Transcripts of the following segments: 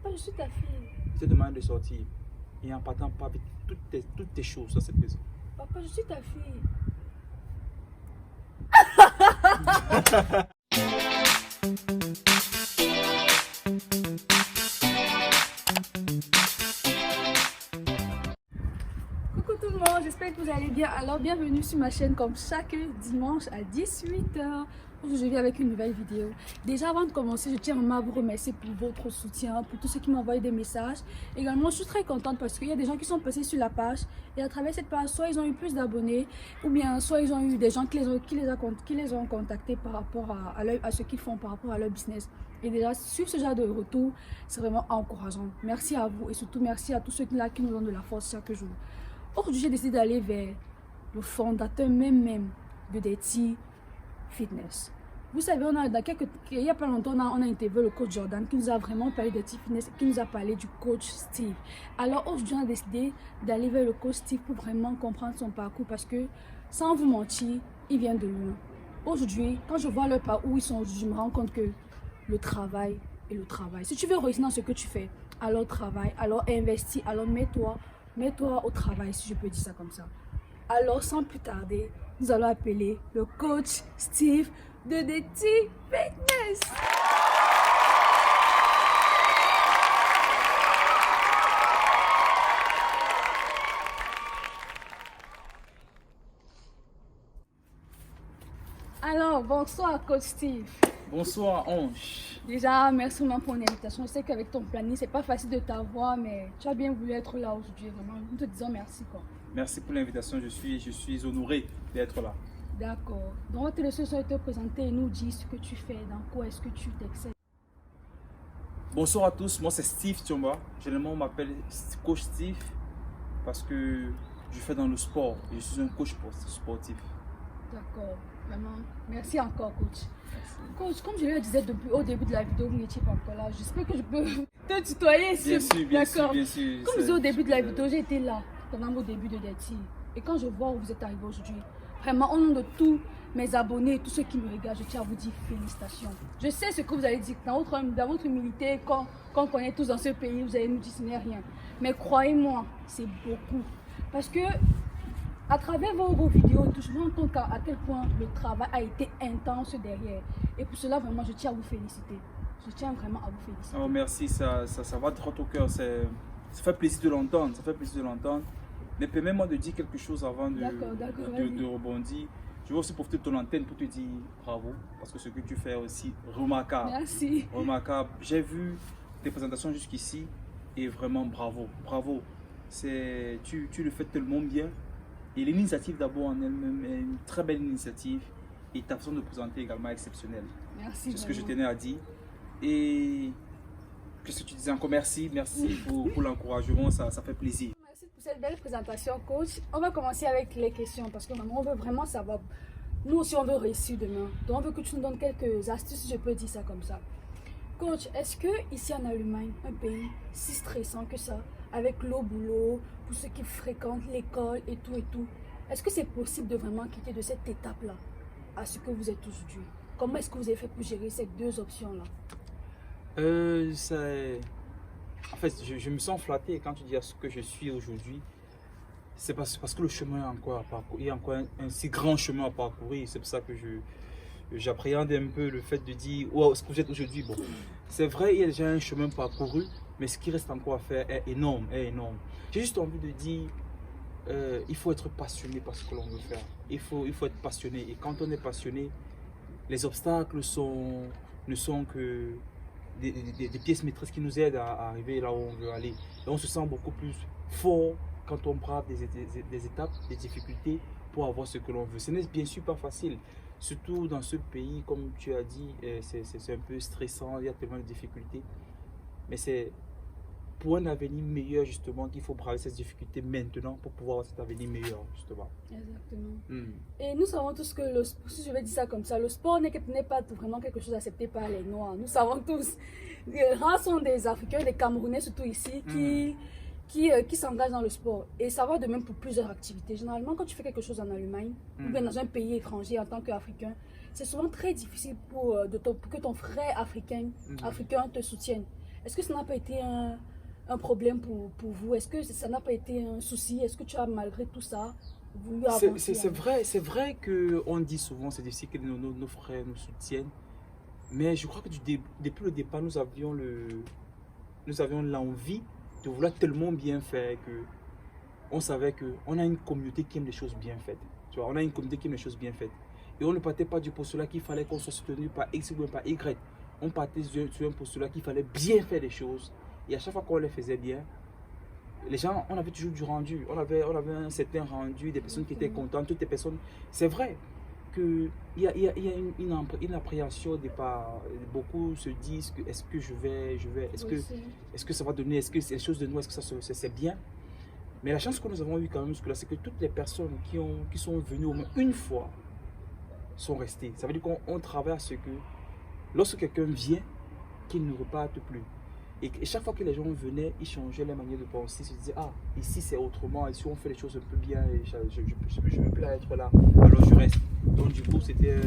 Papa, je suis ta fille. Je te demande de sortir. Et en partant pas avec toutes tes choses à cette maison. Papa, je suis ta fille. Coucou tout le monde, j'espère que vous allez bien. Alors bienvenue sur ma chaîne comme chaque dimanche à 18h. Aujourd'hui je viens avec une nouvelle vidéo. Déjà avant de commencer, je tiens vraiment à vous remercier pour votre soutien, pour tous ceux qui m'ont envoyé des messages. Également je suis très contente parce qu'il y a des gens qui sont passés sur la page et à travers cette page, soit ils ont eu plus d'abonnés ou bien soit ils ont eu des gens qui les ont contactés par rapport à ce qu'ils font, par rapport à leur business. Et déjà, sur ce genre de retour, c'est vraiment encourageant. Merci à vous et surtout merci à tous ceux là qui nous donnent de la force chaque jour. Aujourd'hui, j'ai décidé d'aller vers le fondateur même de Dirty Fitness. Vous savez, il y a pas longtemps, on a interviewé le coach Jordan qui nous a vraiment parlé de Dirty Fitness, qui nous a parlé du coach Steve. Alors aujourd'hui, on a décidé d'aller vers le coach Steve pour vraiment comprendre son parcours parce que, sans vous mentir, il vient de loin. Aujourd'hui, quand je vois leur parcours où ils sont aujourd'hui, je me rends compte que le travail est le travail. Si tu veux réussir dans ce que tu fais, alors travaille, alors investis, alors mets-toi au travail, si je peux dire ça comme ça. Alors, sans plus tarder, nous allons appeler le coach Steve de Dirty Fitness. Alors, bonsoir coach Steve. Bonsoir Ange. Déjà, merci vraiment pour l'invitation. Je sais qu'avec ton planning, c'est pas facile de t'avoir, mais tu as bien voulu être là aujourd'hui. Vraiment, nous te disons merci quoi. Merci pour l'invitation, je suis honoré d'être là. D'accord. Donc, on va te laisser te présenter et nous dire ce que tu fais, dans quoi est-ce que tu t'excelles. Bonsoir à tous, moi c'est Steve Tiomba. Généralement on m'appelle coach Steve parce que je fais dans le sport et je suis un coach sportif. D'accord. Vraiment, merci encore coach. Coach, comme je le disais au début de la vidéo, vous n'étiez pas encore là. J'espère que je peux te tutoyer. Bien sûr, bien sûr. Comme je disais au début de la vidéo, j'ai été là pendant mon début de Dirty. Et quand je vois où vous êtes arrivé aujourd'hui, vraiment au nom de tous mes abonnés et tous ceux qui me regardent, je tiens à vous dire félicitations. Je sais ce que vous allez dire. Dans votre humilité, qu'on connaît tous dans ce pays, vous allez nous dire ce n'est rien. Mais croyez-moi, c'est beaucoup. Parce que à travers vos vidéos, je me rends compte à quel point le travail a été intense derrière. Et pour cela, vraiment, je tiens à vous féliciter. Je tiens vraiment à vous féliciter. Oh, merci, ça va droit au cœur. Ça fait plaisir de l'entendre. Ça fait plaisir de l'entendre. Mais permets-moi de dire quelque chose avant de rebondir. Je veux aussi profiter de ton antenne pour te dire bravo. Parce que ce que tu fais est aussi remarquable. Merci. Remarquable. J'ai vu tes présentations jusqu'ici et vraiment bravo. Bravo. Tu le fais tellement bien. Et l'initiative d'abord en elle-même est une très belle initiative et ta façon de présenter également exceptionnelle. Merci. C'est ce que je tenais à dire. Et qu'est-ce que tu disais encore? Merci pour l'encouragement, ça fait plaisir. Merci pour cette belle présentation, coach. On va commencer avec les questions parce que maman, on veut vraiment savoir. Nous aussi, on veut réussir demain. Donc, on veut que tu nous donnes quelques astuces, si je peux dire ça comme ça. Coach, est-ce que ici en Allemagne, un pays si stressant que ça, avec l'eau boulot, pour ceux qui fréquentent l'école et tout, est-ce que c'est possible de vraiment quitter de cette étape-là à ce que vous êtes aujourd'hui? Comment est-ce que vous avez fait pour gérer ces deux options-là? En fait, je me sens flatté quand tu dis à ce que je suis aujourd'hui. C'est parce que le chemin est encore à parcourir. Il y a encore un si grand chemin à parcourir. C'est pour ça que j'appréhende un peu le fait de dire wow, ce que vous êtes aujourd'hui. Bon, c'est vrai, il y a déjà un chemin parcouru, mais ce qui reste encore à faire est énorme, J'ai juste envie de dire, il faut être passionné par ce que l'on veut faire. Il faut être passionné. Et quand on est passionné, les obstacles ne sont que des pièces maîtresses qui nous aident à arriver là où on veut aller. Et on se sent beaucoup plus fort quand on brave des étapes, des difficultés pour avoir ce que l'on veut. Ce n'est bien sûr pas facile. Surtout dans ce pays, comme tu as dit, c'est un peu stressant, il y a tellement de difficultés. Mais c'est pour un avenir meilleur, justement, qu'il faut braver ces difficultés maintenant pour pouvoir avoir cet avenir meilleur, justement. Exactement. Et nous savons tous que, si je vais dire ça comme ça, le sport n'est pas vraiment quelque chose accepté par les Noirs. Nous savons tous, les rares sont des Africains, des Camerounais surtout ici, qui s'engagent dans le sport. Et ça va de même pour plusieurs activités. Généralement, quand tu fais quelque chose en Allemagne, ou bien dans un pays étranger en tant qu'Africain, c'est souvent très difficile pour que ton frère africain te soutienne. Est-ce que ça n'a pas été un problème pour vous? Est-ce que ça n'a pas été un souci? Est-ce que tu as, malgré tout ça, voulu avancer? C'est vrai qu'on dit souvent, c'est difficile que nos frères nous soutiennent. Mais je crois que depuis le départ, nous avions l'envie de vouloir tellement bien faire que on savait qu'on a une communauté qui aime les choses bien faites. Tu vois, on a une communauté qui aime les choses bien faites. Et on ne partait pas du postulat qu'il fallait qu'on soit soutenu par X ou par Y. On partait sur un postulat qu'il fallait bien faire les choses. Et à chaque fois qu'on les faisait bien, les gens, on avait toujours du rendu. On avait un certain rendu, des personnes qui étaient contentes, toutes les personnes. C'est vrai qu'il y a une appréhension au départ. Beaucoup se disent que est-ce que je vais, est-ce que ça va donner, est-ce que les choses de nous, est-ce que c'est bien? Mais la chance que nous avons eue quand même jusque-là, c'est que toutes les personnes qui sont venues au moins une fois sont restées. Ça veut dire qu'on travaille à ce que lorsque quelqu'un vient, qu'il ne reparte plus. Et chaque fois que les gens venaient, ils changeaient leur manière de penser. Ils se disaient, ah, ici c'est autrement, ici on fait les choses un peu bien, et je me plais à être là, alors je reste. Donc du coup, c'était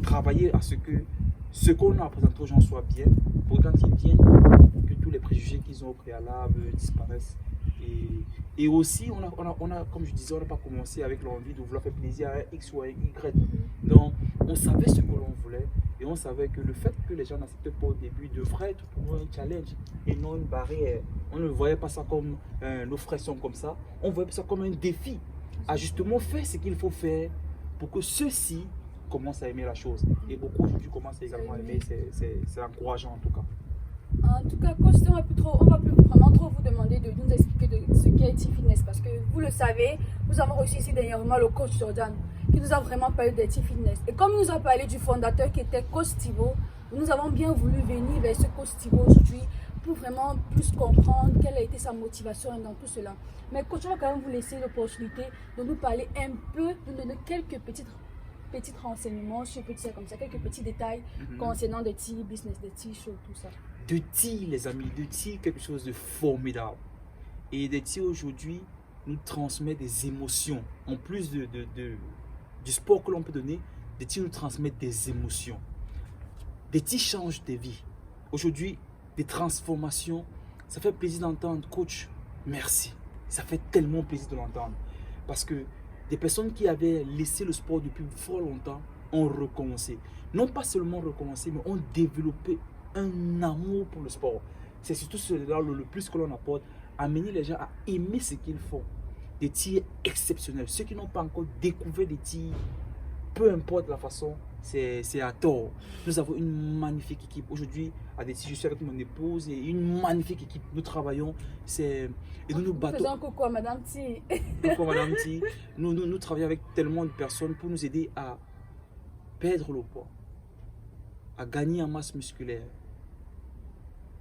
travailler à ce que ce qu'on a présenté aux gens soit bien, pour que quand ils viennent, que tous les préjugés qu'ils ont au préalable disparaissent. Et aussi, on a, comme je disais, on n'a pas commencé avec l'envie de vouloir faire plaisir à un X ou à un Y. Donc, on savait ce que l'on voulait et on savait que le fait que les gens n'acceptent pas au début devrait être pour nous un challenge et non une barrière. On ne voyait pas ça comme nos frères sont comme ça, on voyait ça comme un défi à justement faire ce qu'il faut faire pour que ceux-ci commencent à aimer la chose. Et beaucoup aujourd'hui commencent également à aimer, c'est encourageant en tout cas. En tout cas, coach, on va plus vraiment trop vous demander de nous expliquer de ce qu'est T-Fitness parce que vous le savez, nous avons reçu ici dernièrement le coach Jordan qui nous a vraiment parlé de T-Fitness. Et comme il nous a parlé du fondateur qui était coach Thibaut, nous avons bien voulu venir vers ce coach Thibaut aujourd'hui pour vraiment plus comprendre quelle a été sa motivation dans tout cela. Mais coach, on va quand même vous laisser l'opportunité de nous parler un peu, de nous donner quelques petits renseignements sur comme ça, quelques petits détails concernant des T-Business, des T-Show, tout ça. De T, les amis, de T, quelque chose de formidable. Et de T aujourd'hui nous transmet des émotions. En plus du sport que l'on peut donner, de T nous transmet des émotions. Des T changent des vies. Aujourd'hui, des transformations. Ça fait plaisir d'entendre, coach, merci. Ça fait tellement plaisir de l'entendre. Parce que des personnes qui avaient laissé le sport depuis fort longtemps ont recommencé. Non pas seulement recommencé, mais ont développé un amour pour le sport. C'est surtout cela le plus que l'on apporte, amener les gens à aimer ce qu'ils font. Des tirs exceptionnels. Ceux qui n'ont pas encore découvert des tirs, peu importe la façon, c'est à tort. Nous avons une magnifique équipe. Aujourd'hui, à des tirs, je suis avec mon épouse et une magnifique équipe. Nous travaillons, et nous battons. Faisons coucou à Madame T. Coucou à Madame T. Nous travaillons avec tellement de personnes pour nous aider à perdre le poids, à gagner en masse musculaire,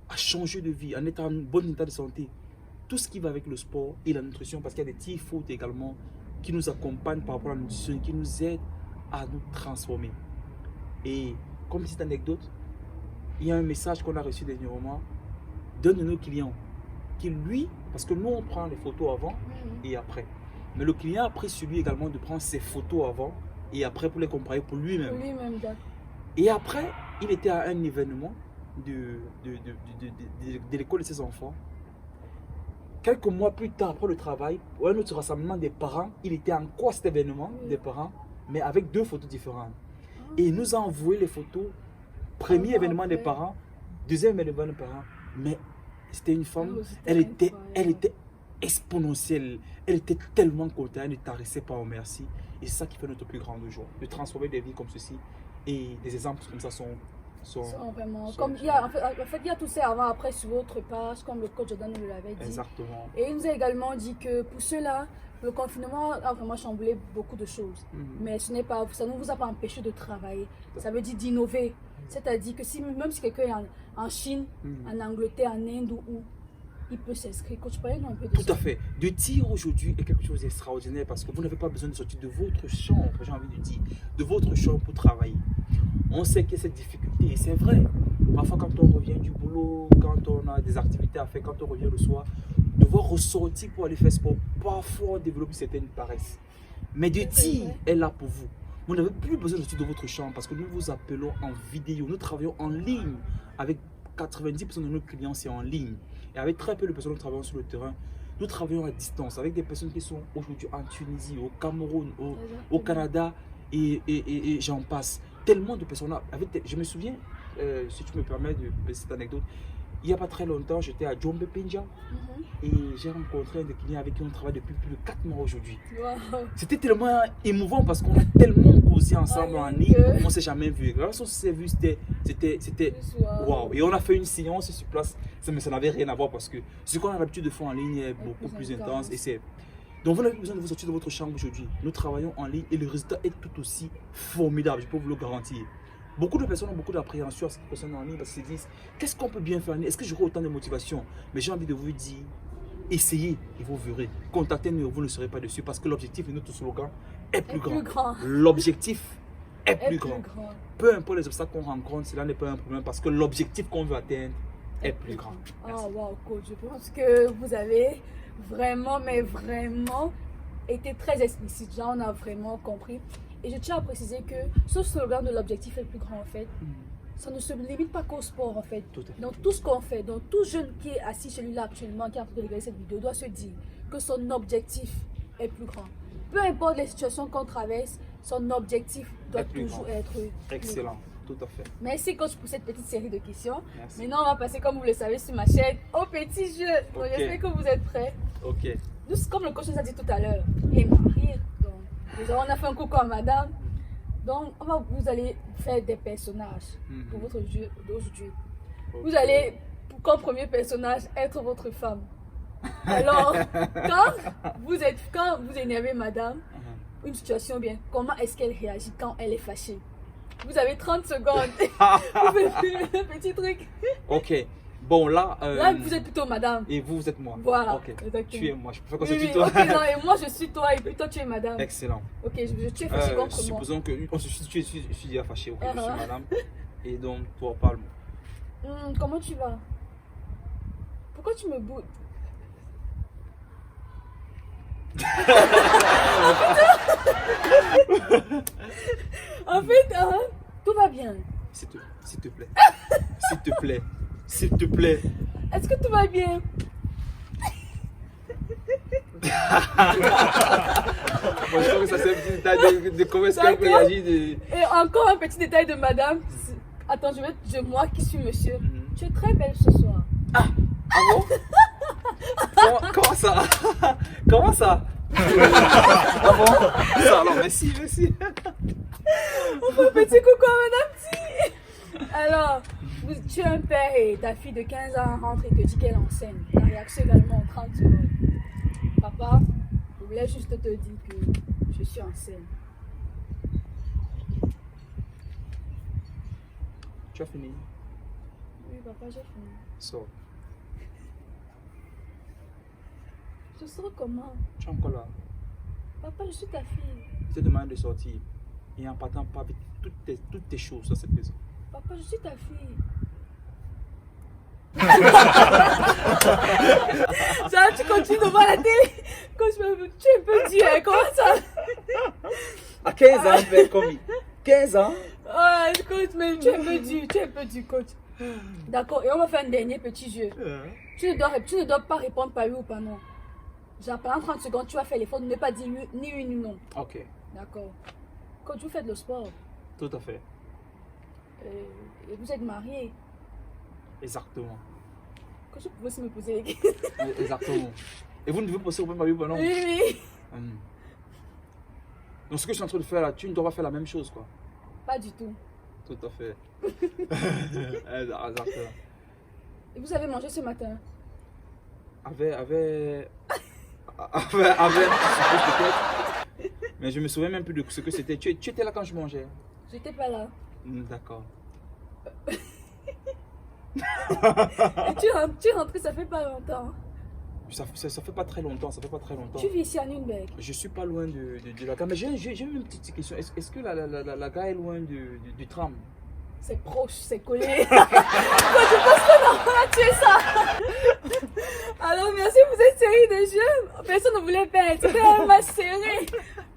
à changer de vie, en étant en bon état de santé. Tout ce qui va avec le sport et la nutrition, parce qu'il y a des petits foot également qui nous accompagnent par rapport à la nutrition et qui nous aident à nous transformer. Et comme petite anecdote, il y a un message qu'on a reçu dernièrement d'un de nos clients qui lui, parce que nous on prend les photos avant et après, mais le client a pris sur lui également de prendre ses photos avant et après pour les comparer pour lui-même. Et après, il était à un événement de l'école de ses enfants. Quelques mois plus tard, après le travail, pour un autre rassemblement des parents, il était encore à cet événement des parents, mais avec deux photos différentes. Et il nous a envoyé les photos, premier événement des parents, deuxième événement des parents, mais c'était une femme, elle était exponentielle, elle était tellement contente, elle ne tarissait pas au merci. Et c'est ça qui fait notre plus grande joie, de transformer des vies comme ceci. Et des exemples comme ça sont vraiment comme il y a, en fait, il y a tout ça avant après sur votre page, comme le coach Jordan nous l'avait dit. Exactement. Et il nous a également dit que pour ceux-là, le confinement a vraiment chamboulé beaucoup de choses. Mais ça ne vous a pas empêché de travailler. Ça veut dire d'innover. C'est-à-dire que même si quelqu'un est en Chine, en Angleterre, en Inde ou il peut s'inscrire. Coach, parlez-nous un peu de ça. Tout à fait. De tir aujourd'hui est quelque chose d'extraordinaire parce que vous n'avez pas besoin de sortir de votre chambre, j'ai envie de dire, de votre chambre pour travailler. On sait qu'il y a cette difficulté et c'est vrai. Parfois quand on revient du boulot, quand on a des activités à faire, quand on revient le soir, devoir ressortir pour aller faire sport, parfois on développe certaines paresses. Mais de tir est là pour vous. Vous n'avez plus besoin de sortir de votre chambre parce que nous vous appelons en vidéo. Nous travaillons en ligne avec 90% de nos clients, c'est en ligne. Et avec très peu de personnes qui travaillent sur le terrain, nous travaillons à distance avec des personnes qui sont aujourd'hui en Tunisie, au Cameroun, au Canada et j'en passe. Tellement de personnes. Je me souviens, si tu me permets de cette anecdote, il n'y a pas très longtemps, j'étais à Djombe Penja et j'ai rencontré un des clients avec qui on travaille depuis plus de 4 mois aujourd'hui. Wow. C'était tellement émouvant parce qu'on a tellement causé ensemble en ligne, on ne s'est jamais vu. La façon dont on s'est vu, c'était waouh. Et on a fait une séance sur place, mais ça n'avait rien à voir parce que ce qu'on a l'habitude de faire en ligne est beaucoup plus intense. Donc vous n'avez pas besoin de vous sortir de votre chambre aujourd'hui. Nous travaillons en ligne et le résultat est tout aussi formidable, je peux vous le garantir. Beaucoup de personnes ont beaucoup d'appréhension à cette personne en ligne parce qu'ils se disent qu'est-ce qu'on peut bien faire en ligne? Est-ce que j'aurai autant de motivation? Mais j'ai envie de vous dire, essayez et vous verrez. Contactez-nous, vous ne serez pas dessus parce que l'objectif de notre slogan est plus grand. L'objectif est plus grand. Peu importe les obstacles qu'on rencontre, cela n'est pas un problème parce que l'objectif qu'on veut atteindre est plus grand. Ah wow, coach, je pense que vous avez vraiment, mais vraiment été très explicite. Genre, on a vraiment compris. Et je tiens à préciser que ce slogan de l'objectif est plus grand en fait, ça ne se limite pas qu'au sport en fait. Dans tout ce qu'on fait, dans tout jeune qui est assis chez lui là actuellement, qui est en train de regarder cette vidéo, doit se dire que son objectif est plus grand. Peu importe les situations qu'on traverse, son objectif doit toujours être excellent. Tout à fait. Merci coach pour cette petite série de questions. Merci. Maintenant on va passer, comme vous le savez, sur ma chaîne au petit jeu. Donc j'espère que vous êtes prêts. Ok. Nous, comme le coach nous a dit tout à l'heure, il est marié. Donc on a fait un coucou à madame. Donc vous allez faire des personnages pour votre jeu d'aujourd'hui. Vous allez, comme premier personnage, être votre femme. Alors, quand vous énervez madame, une situation bien, comment est-ce qu'elle réagit quand elle est fâchée? Vous avez 30 secondes. Vous faites un petit truc. Ok. Bon, là. Là, vous êtes plutôt madame. Et vous êtes moi. Voilà. Ok. Exactement. Tu es moi. Je préfère qu'on se Oui, tutoie. ok, non, et moi je suis toi et puis toi tu es madame. Excellent. Ok, tu es fâché contre moi. Supposons que je suis déjà fâché. Ok, je suis madame. Et donc, toi, parle-moi. Comment tu vas? Pourquoi tu me boudes? En fait, tout va bien. S'il te plaît. S'il te plaît. S'il te plaît. Est-ce que tout va bien? Moi, je trouve que ça c'est un petit détail de comment est-ce qu'elle réagit. Et encore un petit détail de madame. Attends, moi qui suis monsieur. Tu es très belle ce soir. Ah bon? Comment ça? Comment ça? Ah bon? Ça, alors, merci. On fait un petit coucou à madame T. Alors, tu es un père et ta fille de 15 ans rentre et te dit qu'elle enseigne. Ta réaction également en 30 secondes. Papa, je voulais juste te dire que je suis enseigne. Tu as fini? Oui, papa, j'ai fini. Sors. Je sors comment? Tu es encore là? Papa, je suis ta fille. Je te demande de sortir. Et en partant pas avec toutes tes choses dans cette maison. Papa, je suis ta fille. Ça, tu continues de voir la télé. Quand tu es un peu dur, hein, comment ça? À 15 ans, tu es commis. 15 ans? Ouais, coach, mais tu es un peu dur, coach. D'accord, et on va faire un dernier petit jeu. Tu ne dois pas répondre par oui ou par non. Genre, pendant 30 secondes, tu vas faire l'effort de ne pas dire ni oui ni non. Ok. D'accord. Coach, vous faites le sport. Tout à fait. Et vous êtes marié. Exactement. Coach, vous pouvez aussi me poser les questions. Exactement. Et vous ne devez pas passer au même oui ou non? Oui. Donc ce que je suis en train de faire là, tu ne dois pas faire la même chose quoi. Pas du tout. Tout à fait. Exactement. Et vous avez mangé ce matin? Mais je me souviens même plus de ce que c'était. Tu étais là quand je mangeais? J'étais pas là. D'accord. Et tu es rentré, ça fait pas longtemps. Ça fait pas très longtemps, Tu vis ici à Nürnberg? Je suis pas loin de la gare. Mais j'ai une petite question. Est-ce que la gare est loin du tram? C'est proche, c'est collé. Quand je pense que non, on a tué ça. Alors merci pour cette série de jeux. Personne ne voulait perdre. C'était un match serré.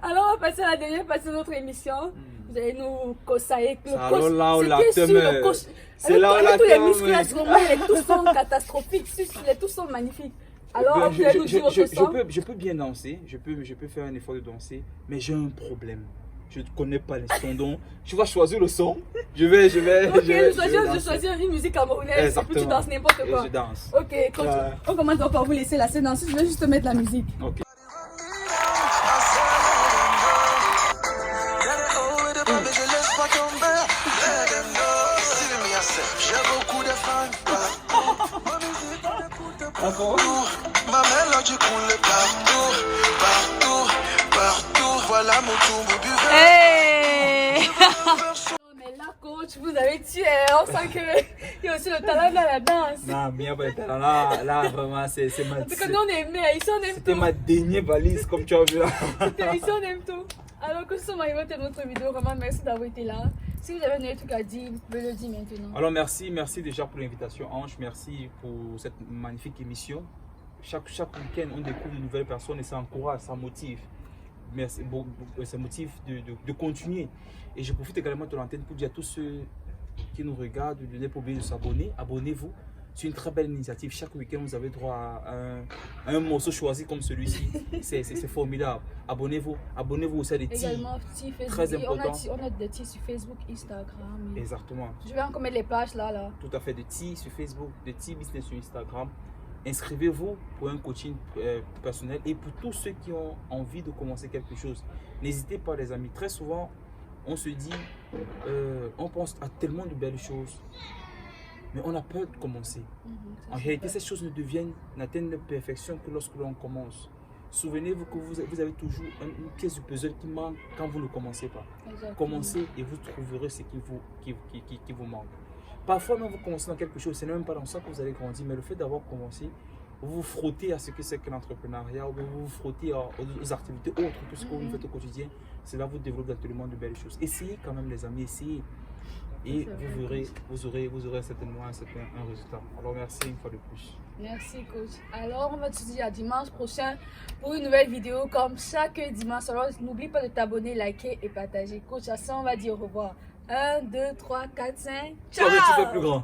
Alors on va passer à la dernière partie de notre émission. Vous allez nous conseiller que le Alors coach, là, on ce l'a qui est sûr, teumé. le coach, C'est là, on avec l'a tous les teumé. muscles là, ce moment, les tous sont catastrophiques, les tous sont magnifiques. Alors, Ben, vous allez nous dire votre sang. je peux bien danser, je peux faire un effort de danser, mais j'ai un problème. Je ne connais pas les sons, donc tu vas choisir le son. Ok, Je vais je danser. choisis une musique camerounaise et puis tu Exactement. danses n'importe Et quoi. je danse. Ok, coach, on commence donc par vous laisser la scène, ensuite je vais juste te mettre la musique. Ok. Ma mélodie coule partout, partout, partout. Voilà mon tour, buffet. Hey! Non, mais là, coach, vous avez tué. On sent qu'il y a aussi le talent de la danse. Non, bien, là, vraiment, c'est ma, En tout cas, nous, on est aimés. Ici, on aime c'était tout. ma dernière valise, comme tu as vu là. Ici, on aime tout. Alors, que nous sommes arrivés à notre vidéo. Vraiment, merci d'avoir été là. Si vous avez un truc à dire, vous pouvez le dire maintenant. Alors, merci déjà pour l'invitation, Ange. Merci pour cette magnifique émission. Chaque week-end, on découvre de nouvelles personnes et ça encourage, ça motive. Merci, ça motive de continuer. Et je profite également de l'antenne pour dire à tous ceux qui nous regardent de ne pas oublier de s'abonner. Abonnez-vous. C'est une très belle initiative. Chaque week-end, vous avez droit à un morceau choisi comme celui-ci. C'est formidable. Abonnez-vous. Abonnez-vous aussi à des tirs. Également, petit Facebook. Très important. On a des tirs sur Facebook, Instagram. Exactement. Je vais encore mettre les pages là. Tout à fait. Des tirs sur Facebook, des tirs business sur Instagram. Inscrivez-vous pour un coaching personnel et pour tous ceux qui ont envie de commencer quelque chose. N'hésitez pas les amis. Très souvent, on se dit, on pense à tellement de belles choses, mais on a peur de commencer. En réalité, ces choses n'atteignent la perfection que lorsque l'on commence. Souvenez-vous que vous avez toujours une pièce du puzzle qui manque quand vous ne commencez pas. Exactement. Commencez et vous trouverez ce qui vous manque. Parfois, même vous commencez dans quelque chose, ce n'est même pas dans ça que vous allez grandir, mais le fait d'avoir commencé, vous vous frottez à ce que c'est que l'entrepreneuriat, ou vous vous frottez aux activités autres que ce que vous faites au quotidien, cela vous développe tellement de belles choses. Essayez quand même les amis, essayez. Et vous aurez certainement un résultat. Alors merci une fois de plus. Merci coach. Alors on va te dire à dimanche prochain pour une nouvelle vidéo comme chaque dimanche. Alors n'oublie pas de t'abonner, liker et partager. Coach, à ça on va dire au revoir. 1, 2, 3, 4, 5. Ciao! Tu fais plus grand.